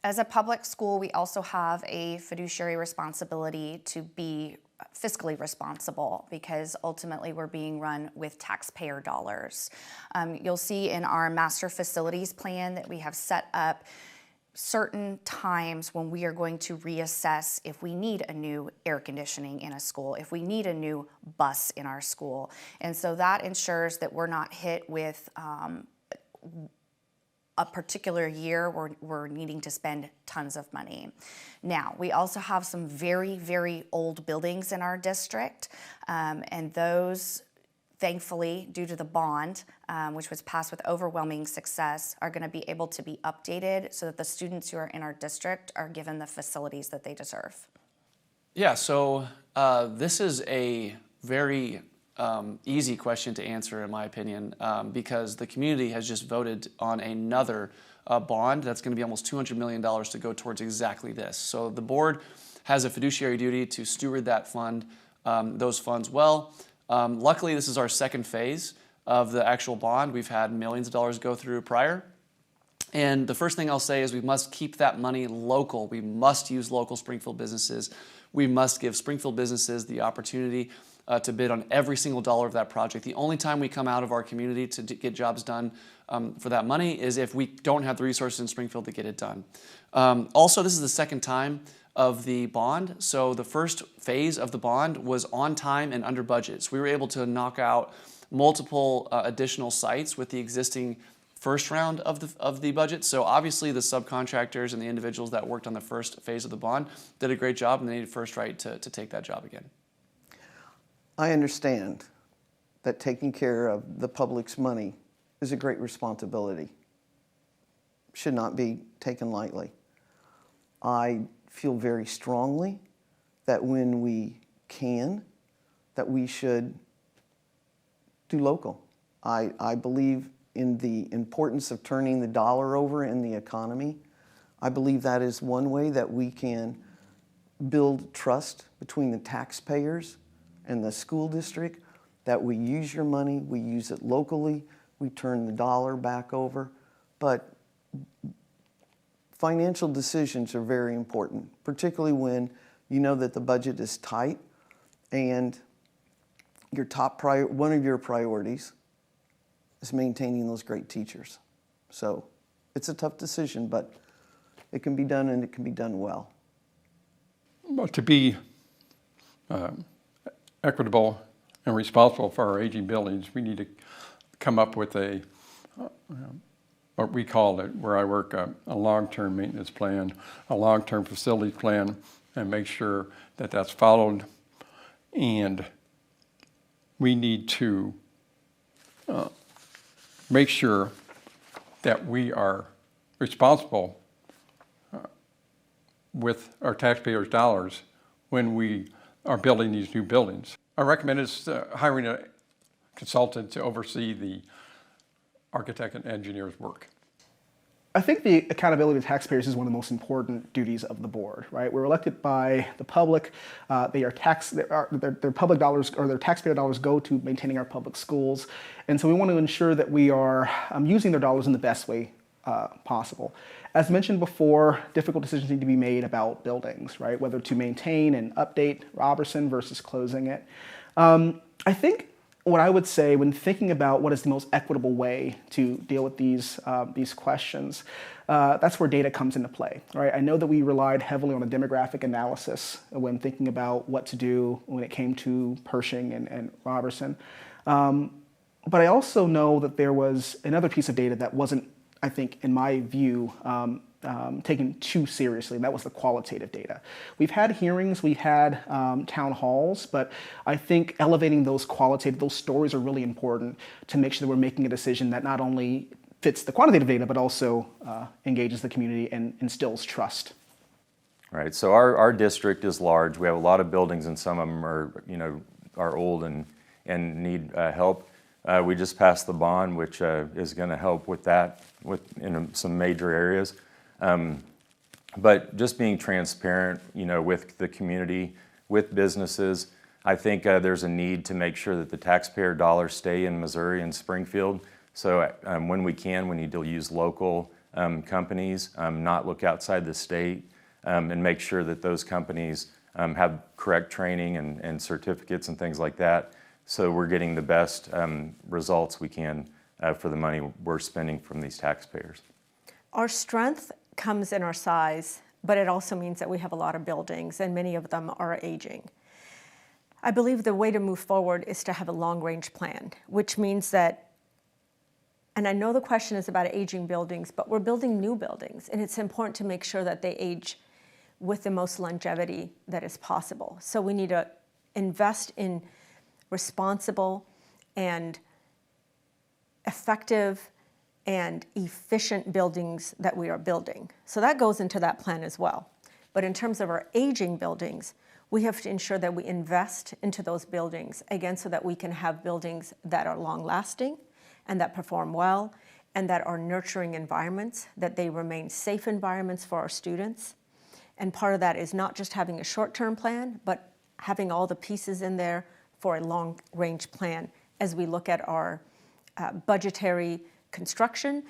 As a public school, we also have a fiduciary responsibility to be fiscally responsible because ultimately we're being run with taxpayer dollars. You'll see in our master facilities plan that we have set up certain times when we are going to reassess if we need a new air conditioning in a school, if we need a new bus in our school. And so that ensures that we're not hit with a particular year where we're needing to spend tons of money. Now, we also have some very, very old buildings in our district, and those, thankfully, due to the bond, which was passed with overwhelming success, are going to be able to be updated so that the students who are in our district are given the facilities that they deserve. Yeah, so this is a very easy question to answer, in my opinion, because the community has just voted on another bond that's going to be almost $200 million to go towards exactly this. So the board has a fiduciary duty to steward that fund, those funds well. Luckily, this is our second phase of the actual bond. We've had millions of dollars go through prior. And the first thing I'll say is we must keep that money local. We must use local Springfield businesses. We must give Springfield businesses the opportunity to bid on every single dollar of that project. The only time we come out of our community to get jobs done for that money is if we don't have the resources in Springfield to get it done. Also, this is the second time of the bond. So the first phase of the bond was on time and under budget. So we were able to knock out multiple additional sites with the existing first round of the budget. So obviously the subcontractors and the individuals that worked on the first phase of the bond did a great job, and they needed first right to take that job again. I understand that taking care of the public's money is a great responsibility. Should not be taken lightly. I feel very strongly that when we can, that we should do local. I believe in the importance of turning the dollar over in the economy. I believe that is one way that we can build trust between the taxpayers and the school district, that we use your money, we use it locally, we turn the dollar back over. But financial decisions are very important, particularly when you know that the budget is tight and your one of your priorities is maintaining those great teachers. So it's a tough decision, but it can be done, and it can be done well. Well, to be equitable and responsible for our aging buildings, we need to come up with a what we call it, where I work, a long-term maintenance plan, a long-term facilities plan, and make sure that that's followed. And we need to make sure that we are responsible with our taxpayers' dollars when we are building these new buildings. I recommend is hiring a consultant to oversee the architect and engineer's work. I think the accountability of taxpayers is one of the most important duties of the board, right? We're elected by the public. Their public dollars or their taxpayer dollars go to maintaining our public schools. And so we want to ensure that we are using their dollars in the best way possible. As mentioned before, difficult decisions need to be made about buildings, right? Whether to maintain and update Robertson versus closing it. I think what I would say when thinking about what is the most equitable way to deal with these questions, that's where data comes into play, right? I know that we relied heavily on a demographic analysis when thinking about what to do when it came to Pershing and Robertson. But I also know that there was another piece of data that wasn't, I think, in my view, taken too seriously, and that was the qualitative data. We've had hearings, we've had town halls, but I think elevating those stories are really important to make sure that we're making a decision that not only fits the quantitative data, but also engages the community and instills trust. Right, so our district is large. We have a lot of buildings, and some of them are old and need help. We just passed the bond, which is going to help with that in some major areas. But just being transparent, with the community, with businesses, I think there's a need to make sure that the taxpayer dollars stay in Missouri and Springfield. So when we can, we need to use local companies, not look outside the state, and make sure that those companies have correct training and certificates and things like that, so we're getting the best results we can for the money we're spending from these taxpayers. Our strength comes in our size, but it also means that we have a lot of buildings, and many of them are aging. I believe the way to move forward is to have a long-range plan, which means that, and I know the question is about aging buildings, but we're building new buildings, and it's important to make sure that they age with the most longevity that is possible. So we need to invest in responsible and effective and efficient buildings that we are building. So that goes into that plan as well. But in terms of our aging buildings, we have to ensure that we invest into those buildings, again, so that we can have buildings that are long-lasting and that perform well and that are nurturing environments, that they remain safe environments for our students. And part of that is not just having a short-term plan, but having all the pieces in there for a long-range plan as we look at our budgetary construction